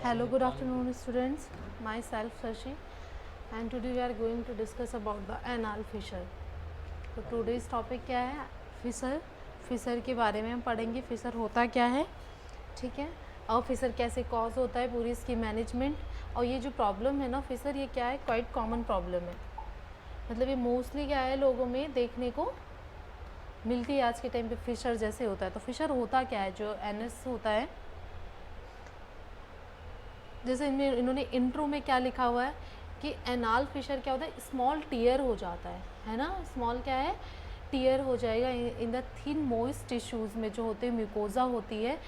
Hello, good afternoon, students. Myself Shashi, and today we are going to discuss about the anal fissure. तो today's topic क्या है? Fisher. Fisher के बारे में हम पढ़ेंगे. फिशर होता क्या है, ठीक है, और फिशर कैसे कॉज होता है, पूरी इसकी मैनेजमेंट. और ये जो प्रॉब्लम है ना फिशर, ये क्या है, क्वाइट कॉमन प्रॉब्लम है. मतलब ये मोस्टली क्या है, लोगों में देखने को मिलती है आज के टाइम पे. फिशर जैसे होता है. तो फिशर होता क्या है, जो एनएस होता है, जैसे इन्होंने इंट्रो में क्या लिखा हुआ है कि एनाल फिशर क्या होता है, स्मॉल टीयर हो जाता है ना. स्मॉल क्या है, टीयर हो जाएगा in the thin moist tissues में, जो होते हैं म्यूकोजा होती है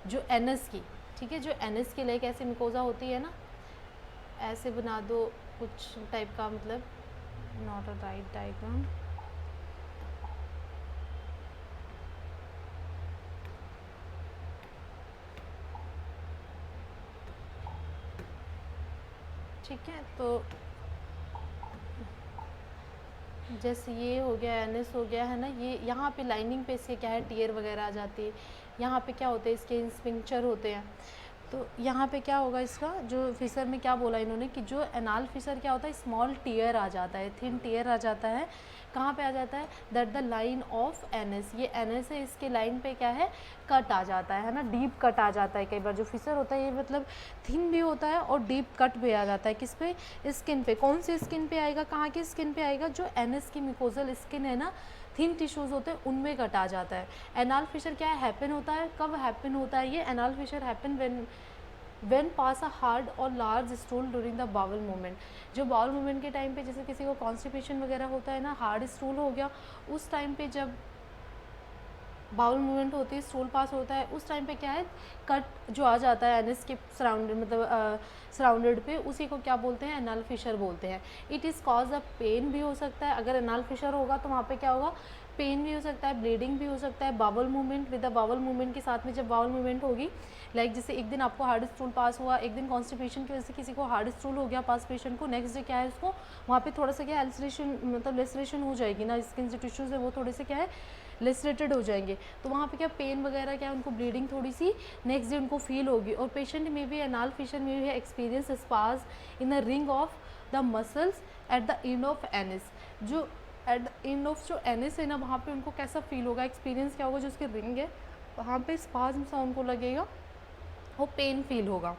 जो एनएस की, ठीक है. जो एनएस की लाइक ऐसे म्यूकोजा होती है ना, ऐसे बना दो कुछ टाइप का, मतलब नॉट अ राइट डायग्राम. ठीक है, तो जैसे ये हो गया, एनएस हो गया है ना, ये यहाँ पे लाइनिंग पे इसके क्या है, टीयर वगैरह आ जाती है. यहाँ पे क्या होते हैं, इसके स्पिंक्चर होते हैं. तो यहाँ पे क्या होगा, इसका जो फिशर में क्या बोला इन्होंने कि जो एनाल फिशर क्या होता है, स्मॉल टीयर आ जाता है, थिन टीयर आ जाता है. कहाँ पे आ जाता है, that the line of NS. ये एनएस है, इसके लाइन पे क्या है, कट आ जाता है ना, डीप कट आ जाता है. कई बार जो फिशर होता है ये मतलब थिन भी होता है और डीप कट भी आ जाता है. किस पे, स्किन पे. कौन सी स्किन पे आएगा, कहाँ की स्किन पे आएगा, जो एनएस की म्यूकोजल स्किन है ना, थिन टिश्यूज़ होते हैं उनमें कट आ जाता है. एनाल फिशर क्या है, हैपन होता है. कब हैपन होता है ये anal fissure, happen when pass a hard और large stool during the bowel movement. जो बाउल मूवमेंट के टाइम पे, जैसे किसी को कॉन्स्टिपेशन वगैरह होता है ना, हार्ड स्टूल हो गया, उस टाइम पे जब बाउल मूवमेंट होती है, स्टूल पास होता है, उस टाइम पे क्या है, कट जो आ जाता है एनएस के सराउंडेड, मतलब सराउंडेड पे, उसी को क्या बोलते हैं, एनाल फिशर बोलते हैं. It is cause a pain भी हो सकता है. अगर एनाल फिशर होगा तो वहाँ पे क्या होगा, पेन भी हो सकता है, ब्लीडिंग भी हो सकता है. Bowel movement, with the bowel movement के साथ में जब बाउल मूवमेंट होगी, लाइक जैसे एक दिन आपको हार्ड स्टूल पास हुआ, एक दिन कॉन्स्टिपेशन की वजह से किसी को हार्ड स्टूल हो गया पास पेशेंट को, नेक्स्ट डे क्या है, उसको वहाँ पे थोड़ा सा क्या अल्सरेशन, मतलब लेसरेशन हो जाएगी ना, स्किन जो टिश्यूज़ है वो थोड़े से क्या है, लेसरेटेड हो जाएंगे. तो वहाँ पे क्या पेन वगैरह, क्या उनको ब्लीडिंग थोड़ी सी नेक्स्ट डे उनको फील होगी. और पेशेंट में भी एनाल फिशर में भी experience spas in the ring of the muscles at the end of NS. जो एट द एंड ऑफ जो एनएस है ना, वहाँ पे उनको कैसा फील होगा, एक्सपीरियंस क्या होगा, जो उसके रिंग है वहाँ पे स्पाज्म सा उनको लगेगा, वो पेन फील होगा.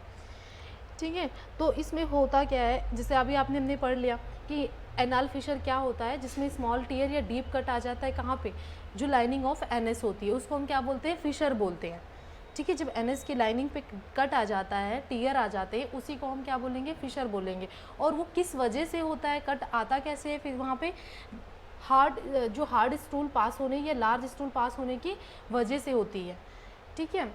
ठीक है, तो इसमें होता क्या है, जैसे अभी हमने पढ़ लिया कि एनाल फिशर क्या होता है, जिसमें स्मॉल टीयर या डीप कट आ जाता है. कहाँ पे, जो लाइनिंग ऑफ एनएस होती है उसको हम क्या बोलते हैं, फिशर बोलते हैं. ठीक है, जब एनएस की लाइनिंग पे कट आ जाता है, टीयर आ जाते हैं, उसी को हम क्या बोलेंगे, फिशर बोलेंगे. और वो किस वजह से होता है, कट आता कैसे है, फिर वहाँ पे हार्ड स्टूल पास होने या लार्ज स्टूल पास होने की वजह से होती है. ठीक है,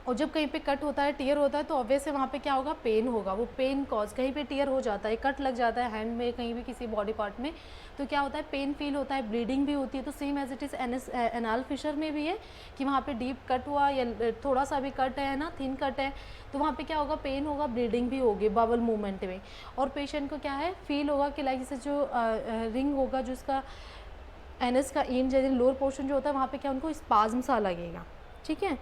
और जब कहीं पे कट होता है, टीयर होता है, तो ऑब्वियस है वहाँ पे क्या होगा, पेन होगा. वो पेन कॉज, कहीं पे टीयर हो जाता है, कट लग जाता है हैंड में, कहीं भी किसी बॉडी पार्ट में, तो क्या होता है, पेन फील होता है, ब्लीडिंग भी होती है. तो same as it is anal fissure में भी है कि वहाँ पे डीप कट हुआ या थोड़ा सा भी कट है ना, थिन कट है, तो वहाँ पे क्या होगा, पेन होगा, ब्लीडिंग भी होगी बाउल मूवमेंट में. और पेशेंट को क्या है, फील होगा कि लाइक जैसे जो रिंग होगा, जो इसका एनएस का एंड जैसे लोअर पोर्शन जो होता है, वहाँ पे क्या उनको स्पाज्म सा लगेगा. ठीक है,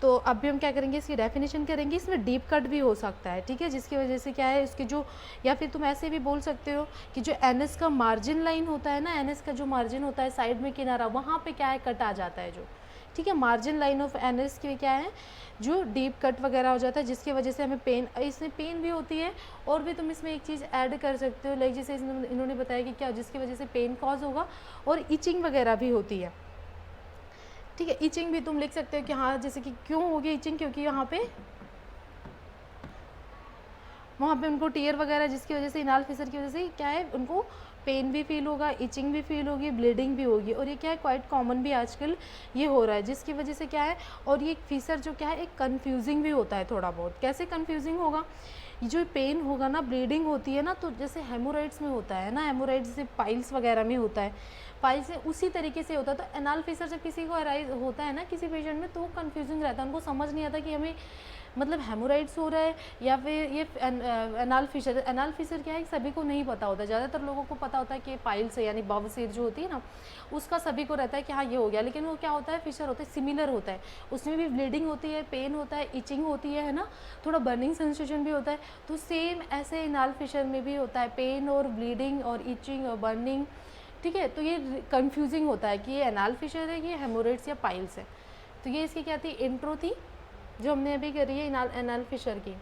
तो अभी हम क्या करेंगे, इसकी डेफिनेशन करेंगे. इसमें डीप कट भी हो सकता है, ठीक है, जिसकी वजह से क्या है, इसके जो, या फिर तुम ऐसे भी बोल सकते हो कि जो एनएस का मार्जिन लाइन होता है ना, एनएस का जो मार्जिन होता है साइड में किनारा, वहाँ पे क्या है, कट आ जाता है जो. ठीक है, मार्जिन लाइन ऑफ एनएस की क्या है, जो डीप कट वगैरह हो जाता है, जिसकी वजह से हमें पेन, इसमें पेन भी होती है. और भी तुम इसमें एक चीज़ ऐड कर सकते हो, लाइक जैसे इन्होंने बताया कि क्या, जिसकी वजह से पेन कॉज होगा, और इचिंग वगैरह भी होती है. ठीक है, इचिंग भी तुम लिख सकते हो कि हाँ, जैसे कि क्यों होगी इचिंग, क्योंकि यहाँ पे वहाँ पे उनको टीयर वगैरह, जिसकी वजह से एनाल फिशर की वजह से क्या है, उनको पेन भी फील होगा, इचिंग भी फील होगी, ब्लीडिंग भी होगी. और ये क्या है, क्वाइट कॉमन भी आजकल ये हो रहा है, जिसकी वजह से क्या है, और ये फिशर जो क्या है, एक कन्फ्यूजिंग भी होता है थोड़ा बहुत. कैसे कन्फ्यूजिंग होगा, जो पेन होगा ना, ब्लीडिंग होती है ना, तो जैसे हेमोराइड्स में होता है ना, हेमोराइड्स जैसे पाइल्स वगैरह में होता है, पाइल्स से उसी तरीके से होता है. तो एनाल फिशर जब किसी को अराइज होता है ना, किसी पेशेंट में, तो वो कन्फ्यूजिंग रहता है, उनको समझ नहीं आता कि हमें मतलब हेमोराइड्स हो रहा है या फिर ये एनाल फिशर। एनाल फिशर क्या है सभी को नहीं पता होता, ज़्यादातर लोगों को पता होता है कि पाइल्स है यानी बवासीर जो होती है ना उसका सभी को रहता है कि हाँ ये हो गया, लेकिन वो क्या होता है फिशर होता है सिमिलर होता है, उसमें भी ब्लीडिंग होती है, पेन होता है, इचिंग होती है ना, थोड़ा बर्निंग सेंसेशन भी होता है। तो सेम ऐसे एनाल फिशर में भी होता है पेन और ब्लीडिंग और इचिंग और बर्निंग, ठीक है। तो ये कंफ्यूजिंग होता है कि ये एनाल फिशर है, ये हेमोरेड्स या पाइल्स है। तो ये इसकी क्या थी, इंट्रो थी जो हमने अभी करी है एनाल फिशर की।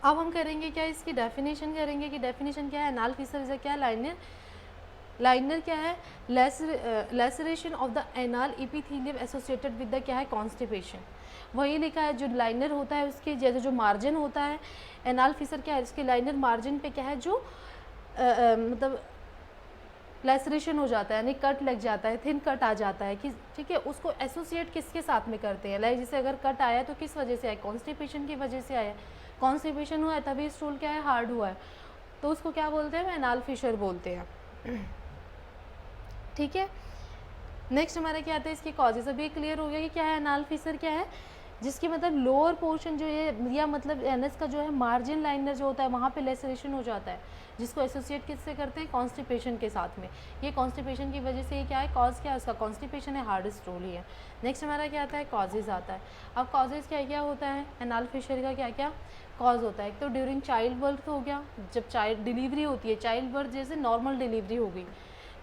अब हम करेंगे क्या, इसकी डेफिनेशन करेंगे कि डेफिनेशन क्या है एनाल फिशर इज क्या है। लाइनर क्या है, laceration of the anal epithelium associated with the क्या है कॉन्स्टिपेशन। वही लिखा है जो लाइनर होता है उसके जैसे जो मार्जिन होता है, एनाल फिशर क्या है इसके लाइनर मार्जिन पे क्या है जो मतलब लेसरेशन हो जाता है यानी कट लग जाता है, थिन कट आ जाता है कि ठीक है। उसको एसोसिएट किसके साथ में करते हैं, लाइक जैसे अगर कट आया तो किस वजह से आया, कॉन्स्टिपेशन की वजह से आया, कॉन्स्टिपेशन हुआ है तभी स्टूल क्या है हार्ड हुआ है, तो उसको क्या बोलते हैं एनाल फिशर बोलते हैं, ठीक है। नेक्स्ट हमारा क्या आता है इसकी कॉजेज। अभी क्लियर हो गया कि क्या है एनाल फिशर क्या है, जिसकी मतलब लोअर पोर्शन जो है या मतलब एनएस का जो है मार्जिन लाइनर जो होता है वहाँ पे लेसरेशन हो जाता है, जिसको एसोसिएट किससे करते हैं कॉन्स्टिपेशन के साथ में। ये कॉन्स्टिपेशन की वजह से ये क्या है कॉज क्या है उसका, कॉन्स्टिपेशन है, हार्ड स्टूल ही है। नेक्स्ट हमारा क्या आता है कॉजेज आता है। अब कॉजेज क्या क्या होता है एनाल फिशर का क्या क्या कॉज होता है। एक तो ड्यूरिंग चाइल्ड बर्थ हो गया, जब चाइल्ड डिलीवरी होती है, चाइल्ड बर्थ जैसे नॉर्मल डिलीवरी हो गई,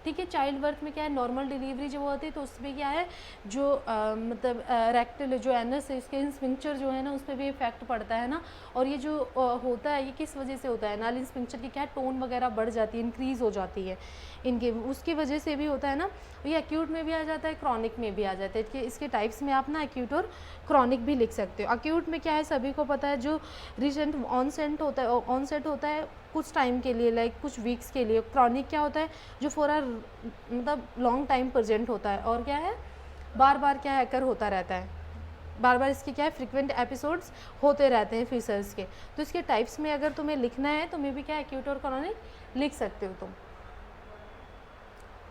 ठीक है। चाइल्ड बर्थ में क्या है नॉर्मल डिलीवरी जब होती है तो उसमें क्या है जो मतलब रेक्टल जो एनस है इसके स्फिंक्टर जो है ना उस पर भी इफेक्ट पड़ता है ना। और ये जो होता है ये किस वजह से होता है, एनाल स्फिंक्टर की क्या है टोन वगैरह बढ़ जाती है, इंक्रीज़ हो जाती है इनके, उसकी वजह से भी होता है ना। ये एक्यूट में भी आ जाता है, क्रॉनिक में भी आ जाता है कि इसके टाइप्स में आप ना एक्यूट और क्रॉनिक भी लिख सकते हो। एक्यूट में क्या है सभी को पता है जो रिसेंट ऑनसेट होता है कुछ टाइम के लिए लाइक कुछ वीक्स के लिए। क्रॉनिक क्या होता है जो फॉर अ मतलब लॉन्ग टाइम प्रेजेंट होता है और क्या है बार बार क्या है अकर होता रहता है, बार बार इसके क्या है फ्रिक्वेंट एपिसोड्स होते रहते हैं फिशर्स के। तो इसके टाइप्स में अगर तुम्हें लिखना है तो मैं भी क्या एक्यूट और क्रॉनिक लिख सकते हो तुम,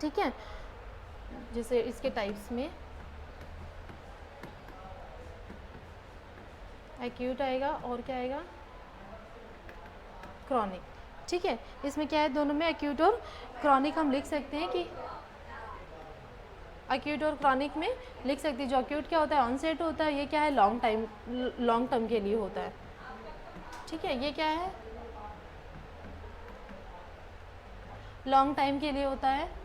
ठीक है। जैसे इसके टाइप्स में एक्यूट आएगा और क्या आएगा क्रॉनिक, ठीक है। इसमें क्या है दोनों में एक्यूट और क्रॉनिक हम लिख सकते हैं कि एक्यूट और क्रॉनिक में लिख सकते हैं। जो एक्यूट क्या होता है ऑनसेट होता है, ये क्या है लॉन्ग टर्म के लिए होता है, ठीक है। ये क्या है लॉन्ग टाइम के लिए होता है,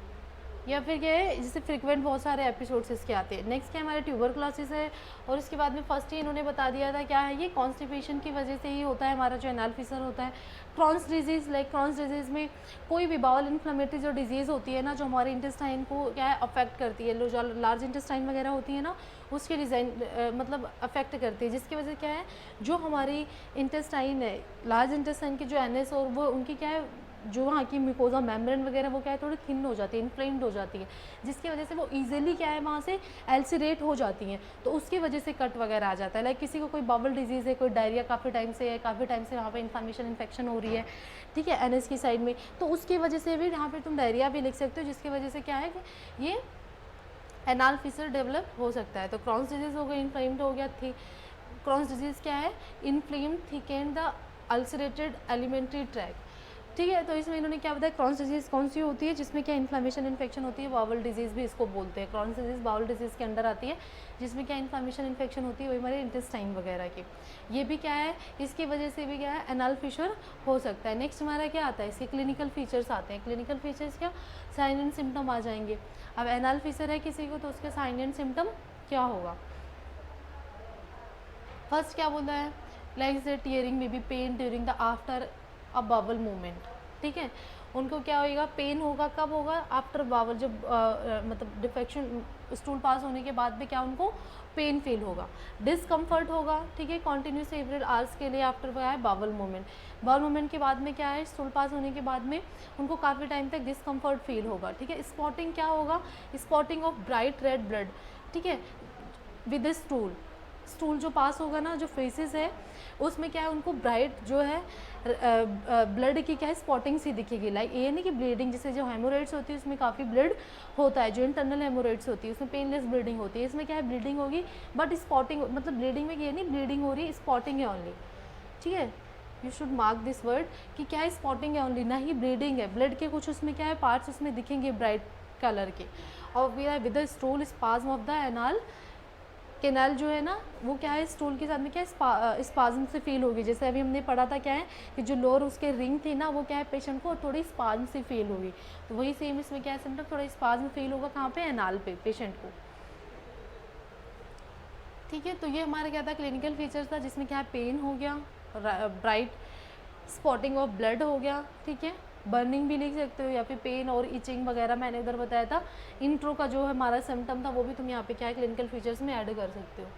या फिर क्या है जैसे फ्रिक्वेंट बहुत सारे एपिसोड्स इसके आते हैं। नेक्स्ट क्या हमारे ट्यूबरक्लोसिस है और इसके बाद में फर्स्ट ही इन्होंने बता दिया था क्या है ये कॉन्स्टिपेशन की वजह से ही होता है हमारा जो एनाल फिशर होता है। Crohn's disease like Crohn's disease में कोई भी बाउल इन्फ्लेमेटरी जो डिजीज़ होती है ना जो हमारे इंटेस्टाइन को क्या है अफेक्ट करती है, जो लार्ज इंटेस्टाइन वगैरह होती है ना उसके डिज़ाइन मतलब अफेक्ट करती है, जिसकी वजह क्या है जो हमारी इंटेस्टाइन है लार्ज इंटेस्टाइन की जो एनएस और वो उनकी क्या है जो वहाँ की म्यूकोजा मेम्ब्रेन वगैरह वो क्या है थोड़ी थिन हो जाती है, इन्फ्लेम्ड हो जाती है, जिसकी वजह से वो इजीली क्या है वहाँ से एल्सरेट हो जाती हैं, तो उसकी वजह से कट वगैरह आ जाता है। लाइक किसी को कोई बाउल डिजीज़ है, कोई डायरिया काफ़ी टाइम से है, काफ़ी टाइम से वहाँ पे इन्फ्लेमेशन इन्फेक्शन हो रही है, ठीक है एनएस की साइड में, तो उसकी वजह से भी यहाँ पर तुम डायरिया भी लिख सकते हो, जिसकी वजह से क्या है कि ये एनाल फिशर डेवलप हो सकता है। तो क्रॉन्स डिजीज़ हो गई, इन्फ्लेम्ड हो गया थी। क्रॉन्स डिजीज़ क्या है inflamed thickened the ulcerated alimentary tract, ठीक है। तो इसमें इन्होंने क्या बताया क्रॉन्स डिजीज़ कौन सी होती है जिसमें क्या इन्फ्लेमेशन इन्फेक्शन होती है, बाउल डिजीज़ भी इसको बोलते हैं। क्रॉन्स डिजीज़ बाउल डिजीज़ के अंडर आती है जिसमें क्या इन्फ्लेमेशन इन्फेक्शन होती है वही हमारे इंटेस्टाइन वगैरह की, ये भी क्या है इसकी वजह से भी क्या है एनाल फिशर हो सकता है। नेक्स्ट हमारा क्या आता है इसके क्लिनिकल फीचर्स आते हैं। क्लिनिकल फीचर्स क्या साइन एंड सिम्टम आ जाएंगे। अब एनाल फिशर है किसी को तो उसके साइन एंड सिम्टम क्या होगा, फर्स्ट क्या बोला है लाइक द टीयरिंग में be pain during the after a bowel movement, ठीक है। उनको क्या होगा पेन होगा, कब होगा आफ्टर बावल, जब मतलब डिफेक्शन स्टूल पास होने के बाद भी क्या उनको पेन फील होगा। डिसकम्फर्ट होगा, ठीक है कंटिन्यू सेवरल आवर्स के लिए आफ्टर क्या है बावल मूवमेंट। बावल मूवमेंट के बाद में क्या है स्टूल पास होने के बाद में उनको काफ़ी टाइम तक डिसकम्फर्ट फील होगा, ठीक है। स्पॉटिंग क्या होगा spotting of bright red blood, ठीक है विद स्टूल, स्टूल जो पास होगा ना, जो फेसेस है उसमें क्या है, उनको ब्राइट जो है ब्लड की क्या है स्पॉटिंग सी दिखेगी। लाइक ये नहीं कि ब्लीडिंग, जैसे जो हेमोरेड्स होती है उसमें काफ़ी ब्लड होता है, जो इंटरनल हेमोरेड्स होती है उसमें पेनलेस ब्लीडिंग होती है, इसमें क्या है ब्लीडिंग होगी बट स्पॉटिंग, मतलब ब्लीडिंग में ये नहीं ब्लीडिंग हो रही, स्पॉटिंग है ओनली। ठीक है, you should mark this word कि क्या है स्पॉटिंग है ओनली, ना ही ब्लीडिंग है। ब्लड के कुछ उसमें क्या है पार्ट्स उसमें दिखेंगे ब्राइट कलर के। और with the stool spasm of the anal canal जो है ना वो क्या है स्टूल के साथ में क्या है स्पाज्म से फील होगी। जैसे अभी हमने पढ़ा था क्या है कि जो लोअर उसके रिंग थी ना वो क्या है पेशेंट को थोड़ी स्पाज्म से फील होगी, तो वही सेम इसमें क्या है सिम्टम, थोड़ा स्पाज्म फील होगा कहाँ पे, एनाल पे पेशेंट को। ठीक है, तो ये हमारा क्या था क्लिनिकल फीचर्स था, जिसमें क्या है पेन हो गया, ब्राइट स्पॉटिंग ऑफ ब्लड हो गया, ठीक है, बर्निंग भी लिख सकते हो या फिर पेन और इचिंग वगैरह मैंने उधर बताया था। इंट्रो का जो हमारा सिम्टम था वो भी तुम यहाँ पे क्या है क्लिनिकल फीचर्स में ऐड कर सकते हो।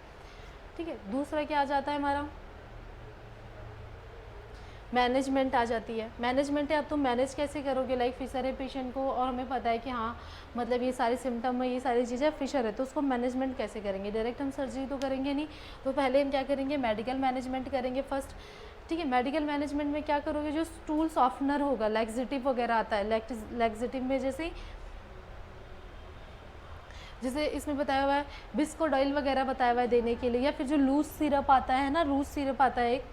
ठीक है, दूसरा क्या आ जाता है हमारा, मैनेजमेंट आ जाती है। मैनेजमेंट है, अब तुम मैनेज कैसे करोगे, लाइक फिशर है पेशेंट को और हमें पता है कि हाँ मतलब ये सारे सिम्टम है, ये सारी चीज़ें फिशर है, तो उसको मैनेजमेंट कैसे करेंगे। डायरेक्ट हम सर्जरी तो करेंगे नहीं, तो पहले हम क्या करेंगे मेडिकल मैनेजमेंट करेंगे फर्स्ट। ठीक है, मेडिकल मैनेजमेंट में क्या करोगे, जो स्टूल सॉफ्टनर होगा, लैक्सेटिव वगैरह आता है, लैक्सेटिव में जैसे इसमें बताया हुआ है बिस्कोडाइल वगैरह बताया हुआ है देने के लिए, या फिर जो लूज सिरप आता है ना, लूज सिरप आता है, एक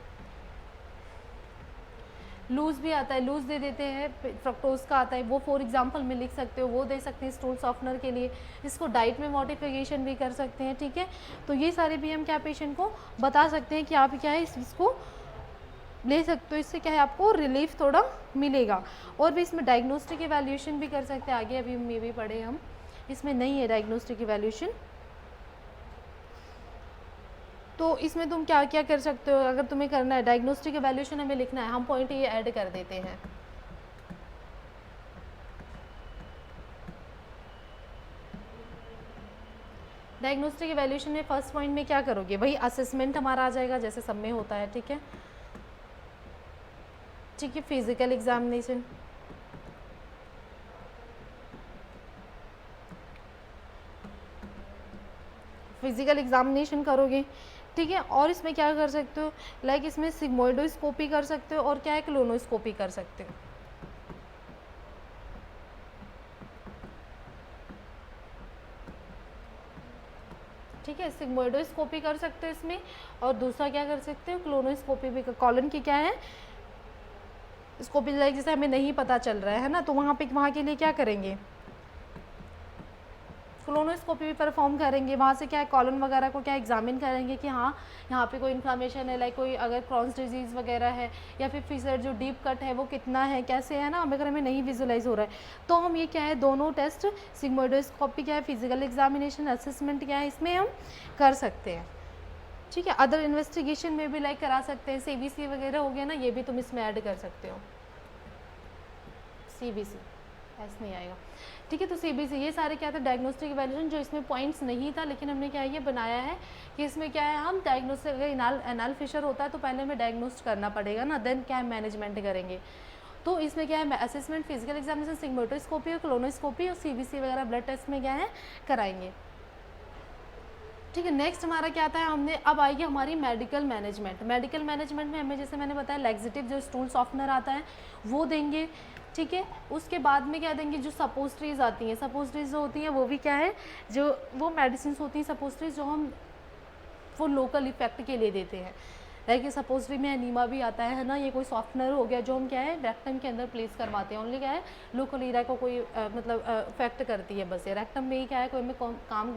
लूज़ भी आता है, लूज़ दे देते हैं, फ्रक्टोज का आता है, वो फॉर एग्जांपल में लिख सकते हो, वो दे सकते हैं स्टूल सॉफ्टनर के लिए। इसको डाइट में मॉडिफिकेशन भी कर सकते हैं। ठीक है, तो ये सारे भी हम क्या पेशेंट को बता सकते हैं कि आप क्या है इसको ले सकते हो, इससे क्या है आपको रिलीफ थोड़ा मिलेगा। और भी इसमें डायग्नोस्टिक इवैल्यूएशन भी कर सकते हैं, आगे अभी में भी पढ़े हम, इसमें नहीं है डायग्नोस्टिक इवैल्यूएशन। तो इसमें तुम क्या क्या कर सकते हो, अगर तुम्हें करना है डायग्नोस्टिक इवैल्यूएशन हमें लिखना है, हम पॉइंट ये ऐड कर देते हैं। डायग्नोस्टिक इवैल्यूएशन में फर्स्ट पॉइंट में क्या करोगे, वही असेसमेंट हमारा आ जाएगा जैसे सब में होता है। ठीक है, ठीक है, फिजिकल एग्जामिनेशन, फिजिकल एग्जामिनेशन करोगे। ठीक है, और इसमें क्या कर सकते हो, लाइक इसमें सिग्मोइडोस्कोपी कर सकते हो और क्या है क्लोनोस्कोपी कर सकते हो। ठीक है, सिग्मोइडोस्कोपी कर सकते हो इसमें, और दूसरा क्या कर सकते हो क्लोनोस्कोपी भी। कॉलन की क्या है स्कोपी, लाइक जैसे हमें नहीं पता चल रहा है ना, तो वहाँ के लिए क्या करेंगे क्लोनोस्कोपी भी परफॉर्म करेंगे। वहाँ से क्या है कॉलन वगैरह को क्या एग्जामिन करेंगे कि हाँ यहाँ पे कोई इन्फ्लामेशन है, लाइक कोई अगर क्रॉन्स डिजीज़ वगैरह है, या फिर फिशर जो डीप कट है वो कितना है, कैसे है ना, अगर हमें नहीं विजुलाइज हो रहा है तो हम ये क्या है दोनों टेस्ट सिग्मोइडोस्कोपी क्या है फिजिकल एग्जामिनेशन असेसमेंट क्या है इसमें हम कर सकते हैं। ठीक है, अदर इन्वेस्टिगेशन में भी लाइक करा सकते हैं, CBC वगैरह हो गया ना, ये भी तुम इसमें ऐड कर सकते हो। CBC ऐसे नहीं आएगा। ठीक है, तो CBC ये सारे क्या था डायग्नोस्टिक इवैल्यूएशन, जो इसमें पॉइंट्स नहीं था लेकिन हमने क्या ये बनाया है कि इसमें क्या है हम डायग्नोस्टिक, अगर एनाल फिशर होता है तो पहले हमें डायग्नोस्ट करना पड़ेगा ना, देन क्या है मैनेजमेंट करेंगे। तो इसमें क्या है असेसमेंट, फिजिकल एग्जामिनेशन, सिग्मोइडोस्कोपी और क्लोनोस्कोपी और CBC वगैरह ब्लड टेस्ट में क्या है कराएंगे। ठीक है, नेक्स्ट हमारा क्या आता है, हमने अब आएगी हमारी मेडिकल मैनेजमेंट। मेडिकल मैनेजमेंट में हमें जैसे मैंने बताया लैक्सेटिव जो स्टूल सॉफ्टनर आता है वो देंगे। ठीक है, उसके बाद में क्या देंगे, जो सपोस्ट्रीज आती हैं, सपोस्ट्रीज जो होती हैं वो भी क्या है, जो वो मेडिसिन होती हैं सपोस्ट्रीज जो हम वो लोकल इफेक्ट के लिए देते हैं। लाइक सपोजरी में एनीमा भी आता है ना, ये कोई सॉफ्टनर हो गया जो हम क्या है रेक्टम के अंदर प्लेस करवाते हैं, ओनली क्या है लोकल एरिया को कोई मतलब इफेक्ट करती है बस। ये रेक्टम में ही क्या है कोई हमें काम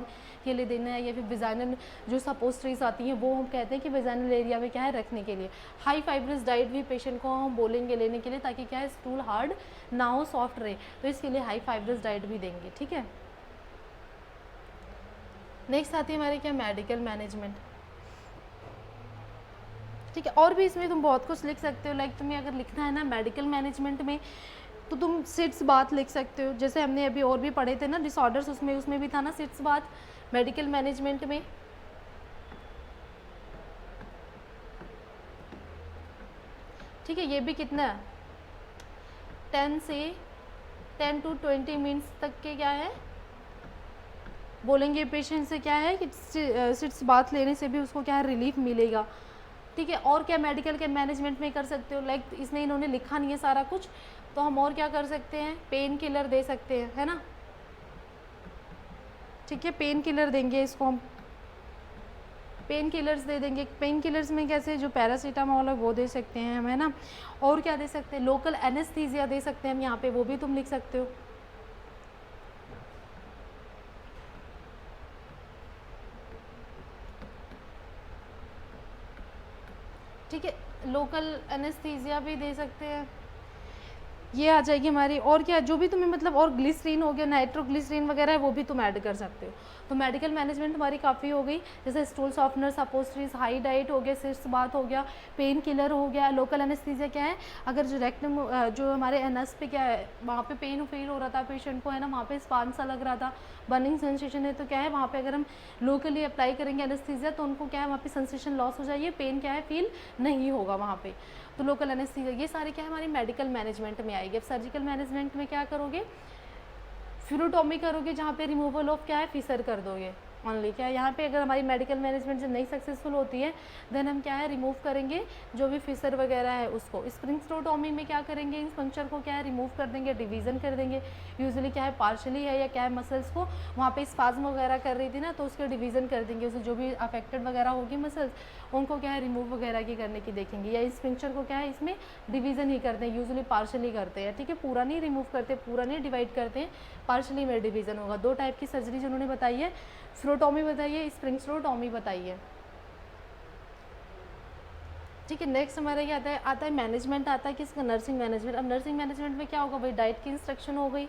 के लिए देना है, या फिर विजाइनल जो सपोस्ट्रीज आती हैं वो हम कहते हैं कि विजाइनल एरिया में क्या है रखने के लिए। हाई फाइब्रस डाइट भी पेशेंट को हम बोलेंगे लेने के लिए, ताकि क्या है स्टूल हार्ड ना हो सॉफ्ट रहे, तो इसके लिए हाई फाइब्रस डाइट भी देंगे। ठीक है, नेक्स्ट आती है हमारी क्या मेडिकल मैनेजमेंट। ठीक है, और भी इसमें तुम बहुत कुछ लिख सकते हो, लाइक तुम्हें अगर लिखना है ना मेडिकल मैनेजमेंट में तो तुम सिट्स बात लिख सकते हो, जैसे हमने अभी और भी पढ़े थे ना डिसऑर्डर्स, उसमें भी था ना सिट्स बात मेडिकल मैनेजमेंट में। ठीक है, ये भी कितना 10 to 20 मिनट्स तक के क्या है बोलेंगे पेशेंट से क्या है कि सिट्स बाथ लेने से भी उसको क्या है रिलीफ मिलेगा, ठीक है। और क्या मेडिकल के मैनेजमेंट में कर सकते हो, लाइक इसमें इन्होंने लिखा नहीं है सारा कुछ, तो हम और क्या कर सकते हैं, पेन किलर दे सकते हैं, है ना, ठीक है। पेन किलर देंगे इसको हम, पेन किलर्स दे देंगे। पेन किलर्स में कैसे, जो पैरासीटामोल है वो दे सकते हैं हम, है ना। और क्या दे सकते हैं, लोकल एनेस्थीसिया दे सकते हैं हम यहाँ पे, वो भी तुम लिख सकते हो, ठीक है। लोकल एनेस्थीसिया भी दे सकते हैं, ये आ जाएगी हमारी। और क्या, जो भी तुम्हें मतलब, और ग्लिसरीन हो गया, नाइट्रोग्लिसरीन वगैरह है वो भी तुम ऐड कर सकते हो। तो मेडिकल मैनेजमेंट हमारी काफ़ी हो गई, जैसे स्टूल सॉफ्टनर, सपोस्ट्रीज, हाई डाइट हो गया, सिर्स बात हो गया, पेन किलर हो गया। लोकल एनेस्थीसिया क्या है, अगर जो रेक्टम जो हमारे एनस पे क्या है, वहाँ पे पेन फील हो रहा था पेशेंट को, है ना, वहाँ पे स्पान सा लग रहा था, बर्निंग सेंसेशन है, तो क्या है वहाँ पे अगर हम लोकली अप्लाई करेंगे एनेस्थीसिया तो उनको क्या है वहाँ पे सेंसेशन लॉस हो जाएगी, पेन क्या है फील नहीं होगा वहाँ पे। तो लोकल एनेस्थीसिया, ये सारे क्या है हमारी मेडिकल मैनेजमेंट में आएगी। अब सर्जिकल मैनेजमेंट में क्या करोगे, फ्यूरोटॉमी करोगे, जहाँ पे रिमूवल ऑफ क्या है फिसर कर दोगे ऑनली। क्या है यहाँ पे, अगर हमारी मेडिकल मैनेजमेंट जब नहीं सक्सेसफुल होती है देन हम क्या है रिमूव करेंगे जो भी फिसर वगैरह है उसको। स्प्रिंगस्टोटॉमी में क्या करेंगे, इन पंक्चर को क्या है रिमूव कर देंगे, डिवीजन कर देंगे। यूजुअली क्या है पार्शली है या क्या है मसल्स को वहाँ पे स्पाज्म वगैरह कर रही थी ना, तो उसके डिवीजन कर देंगे, उसे जो भी अफेक्टेड वगैरह होगी मसल्स उनको क्या है रिमूव वगैरह की करने की देखेंगे। या इस पिक्चर को क्या है इसमें डिवीजन ही करते हैं, यूजुअली पार्शली करते हैं, ठीक है, पूरा नहीं रिमूव करते, पूरा नहीं डिवाइड करते हैं, पार्शली में डिवीजन होगा। दो टाइप की सर्जरी जिन्होंने बताई है, फ्यूरोटॉमी बताइए, स्प्रिंगस्टोटॉमी बताइए, ठीक है। नेक्स्ट हमारा ये आता है मैनेजमेंट, आता है किसका, नर्सिंग मैनेजमेंट। अब नर्सिंग मैनेजमेंट में क्या होगा भाई, डाइट की इंस्ट्रक्शन हो गई।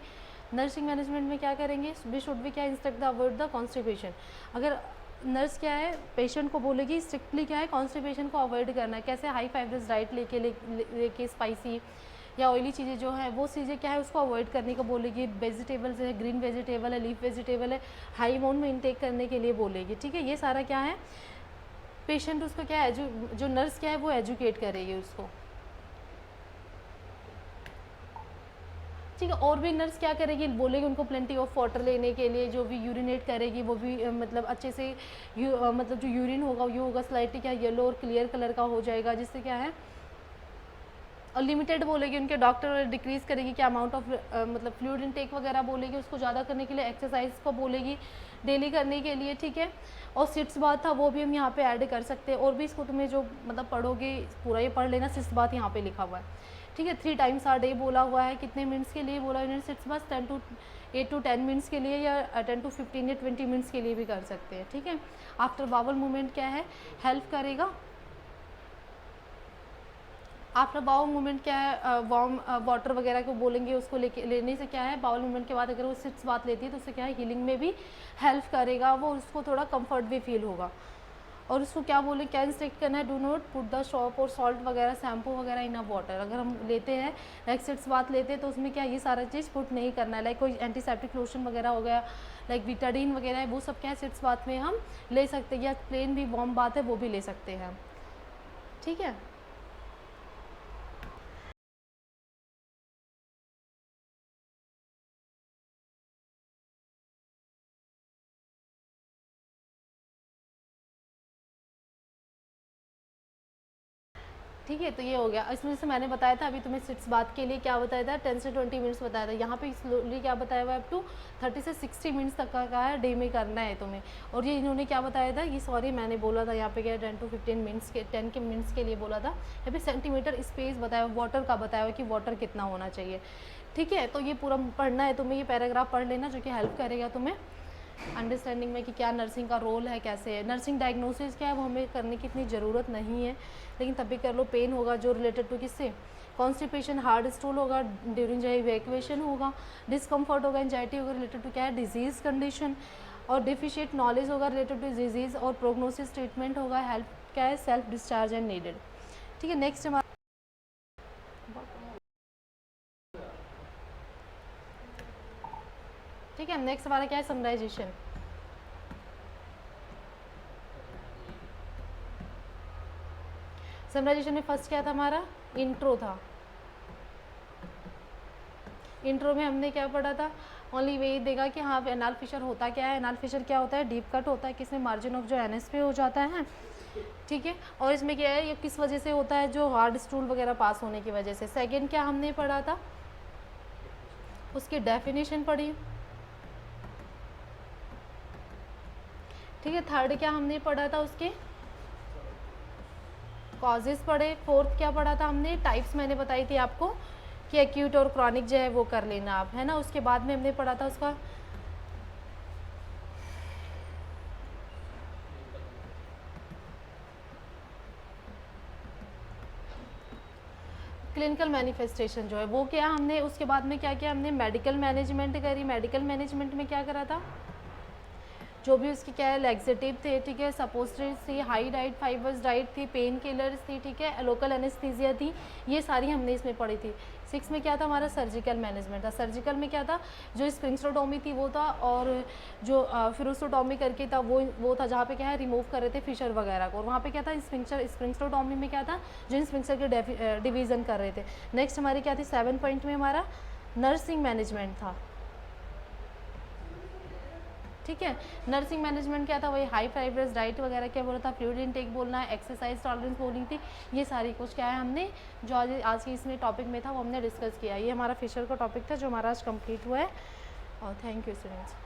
नर्सिंग मैनेजमेंट में क्या करेंगे, वी शुड भी क्या instruct the avoid the constipation. अगर नर्स क्या है पेशेंट को बोलेगी स्ट्रिक्टली क्या है कॉन्स्टिपेशन को अवॉइड करना है, कैसे हाई फाइब्रस डाइट लेके स्पाइसी या ऑयली चीज़ें जो है वो चीज़ें क्या है उसको अवॉइड करने को बोलेगी। वेजिटेबल्स है, ग्रीन वेजिटेबल है, लीफ वेजिटेबल है, हाई अमाउंट में इनटेक करने के लिए बोलेगी, ठीक है। ये सारा क्या है पेशेंट उसको क्या है जो नर्स क्या है वो एजुकेट करेगी उसको, ठीक है। और भी नर्स क्या करेगी, बोलेगी उनको प्लेंटी ऑफ वाटर लेने के लिए, जो भी यूरिनेट करेगी वो भी मतलब अच्छे से मतलब जो यूरिन होगा ये होगा स्लाइटली क्या येलो और क्लियर कलर का हो जाएगा, जिससे क्या है और लिमिटेड बोलेगी उनके डॉक्टर, डिक्रीज करेगी क्या अमाउंट ऑफ मतलब फ्लूइड इनटेक वगैरह बोलेगी उसको ज़्यादा करने के लिए, एक्सरसाइज को बोलेगी डेली करने के लिए, ठीक है। और सिट्स बात था वो भी हम यहाँ पे ऐड कर सकते हैं। और भी इसको तुम्हें जो मतलब पढ़ोगे पूरा ये पढ़ लेना, सिट्स बात यहाँ पे लिखा हुआ है, ठीक है। 3 टाइम्स आ डे बोला हुआ है, कितने मिनट्स के लिए बोला है, सिट्स बात 8 to 10 मिनट्स के लिए या 10 to 15 या 20 मिनट्स के लिए भी कर सकते हैं, ठीक है। आफ्टर बावल मूवमेंट क्या है हेल्प करेगा, आफ्टर बाउल मूवमेंट क्या है वार्म वाटर वगैरह को बोलेंगे उसको लेने से क्या है बाउल मूवमेंट के बाद अगर वो सिट्स बात लेती है तो उससे क्या है हीलिंग में भी हेल्प करेगा, वो उसको थोड़ा कंफर्ट भी फील होगा। और उसको क्या बोले क्या इंस्ट्रक्ट करना है, do not put the shop और सॉल्ट वगैरह शैम्पू वगैरह इन अ वाटर। अगर हम लेते हैं लाइक सिट्स बात लेते हैं तो उसमें क्या ये सारा चीज़ पुट नहीं करना है, लाइक कोई एंटीसेप्टिक लोशन वगैरह हो गया, लाइक विटाडीन वगैरह है वो सब क्या है सिट्स बात में हम ले सकते हैं, या प्लेन भी वार्म बात है वो भी ले सकते हैं हम, ठीक है। ठीक है, तो ये हो गया। इसमें से मैंने बताया था अभी तुम्हें सिट्स बात के लिए क्या बताया था 10 से 20 मिनट्स बताया था, यहाँ पे स्लोली क्या बताया हुआ है अप टू 30 से 60 मिनट्स तक का है डे में करना है तुम्हें। और ये इन्होंने क्या बताया था, ये सॉरी मैंने बोला था यहाँ पे क्या 10 to 15 मिनट्स के 10 के मिनट्स के लिए बोला था, यहाँ पे सेंटीमीटर स्पेस बताया हुआ, वाटर का बताया हुआ कि वाटर कितना होना चाहिए, ठीक है। तो ये पूरा पढ़ना है तुम्हें, ये पैराग्राफ पढ़ लेना जो कि हेल्प करेगा तुम्हें अंडरस्टैंडिंग में कि क्या नर्सिंग का रोल है, कैसे है नर्सिंग डायग्नोसिस क्या है वो हमें करने की इतनी ज़रूरत नहीं है, लेकिन तभी कर लो। पेन होगा जो रिलेटेड टू किससे, कॉन्स्टिपेशन, हार्ड स्टूल होगा ड्यूरिंग जो इवैक्यूएशन होगा, डिस्कम्फर्ट होगा, एंजाइटी होगा रिलेटेड टू क्या है डिजीज़ कंडीशन, और डिफिशिएट नॉलेज होगा रिलेटेड टू डिजीज़, और प्रोग्नोसिस ट्रीटमेंट होगा, हेल्प क्या है सेल्फ डिस्चार्ज एंड नीडेड, ठीक है। नेक्स्ट हमारा ठीक है, नेक्स्ट हमारा क्या है समराइजेशन। समराइजेशन में फर्स्ट क्या था हमारा इंट्रो था, इंट्रो में हमने क्या पढ़ा था ओनली वही देगा कि हाँ एनाल फिशर होता क्या है। एनाल फिशर क्या होता है, डीप कट होता है, किसमें मार्जिन ऑफ जो एनएस पे हो जाता है, ठीक है। और इसमें क्या है, ये किस वजह से होता है, जो हार्ड स्टूल वगैरह पास होने की वजह से। सेकंड क्या हमने पढ़ा था, उसकी डेफिनेशन पढ़ी, ठीक है। थर्ड क्या हमने पढ़ा था, उसके कॉजेज पढ़े। फोर्थ क्या पढ़ा था हमने, टाइप्स मैंने बताई थी आपको कि एक्यूट और क्रॉनिक जो है वो कर लेना आप, है ना। उसके बाद में हमने पढ़ा था उसका क्लिनिकल मैनिफेस्टेशन जो है वो क्या हमने, उसके बाद में क्या किया हमने, मेडिकल मैनेजमेंट करी। मेडिकल मैनेजमेंट में क्या करा था, जो भी उसकी क्या है लैक्सेटिव थे, ठीक है, सपोस्ट्रेट्स थी, हाई डाइट फाइबर्स डाइट थी, पेन किलर्स थी, ठीक है, लोकल एनेस्थीसिया थी, ये सारी हमने इसमें पढ़ी थी। 6 में क्या था हमारा, सर्जिकल मैनेजमेंट था। सर्जिकल में क्या था, जो स्प्रिंक्सोटोमी थी वो था, और जो फिरोसोटोमी करके था वो था, जहाँ पे क्या है रिमूव कर रहे थे फिशर वगैरह को। और वहाँ पे क्या था, स्प्रिंक्सोटोमी में क्या था, जो स्प्रिंक्सर के डिवीज़न कर रहे थे। नेक्स्ट हमारी क्या थी, 7 पॉइंट में हमारा नर्सिंग मैनेजमेंट था, ठीक है। नर्सिंग मैनेजमेंट क्या था, वही हाई फाइबरस डाइट वगैरह क्या बोला था, फ्लूइड इनटेक बोलना है, एक्सरसाइज टॉलरेंस बोलनी थी, ये सारी कुछ क्या है हमने जो आज के इसमें टॉपिक में था वो हमने डिस्कस किया। ये हमारा फिशर का टॉपिक था जो हमारा आज कंप्लीट हुआ है। और थैंक यू स्टूडेंट्स।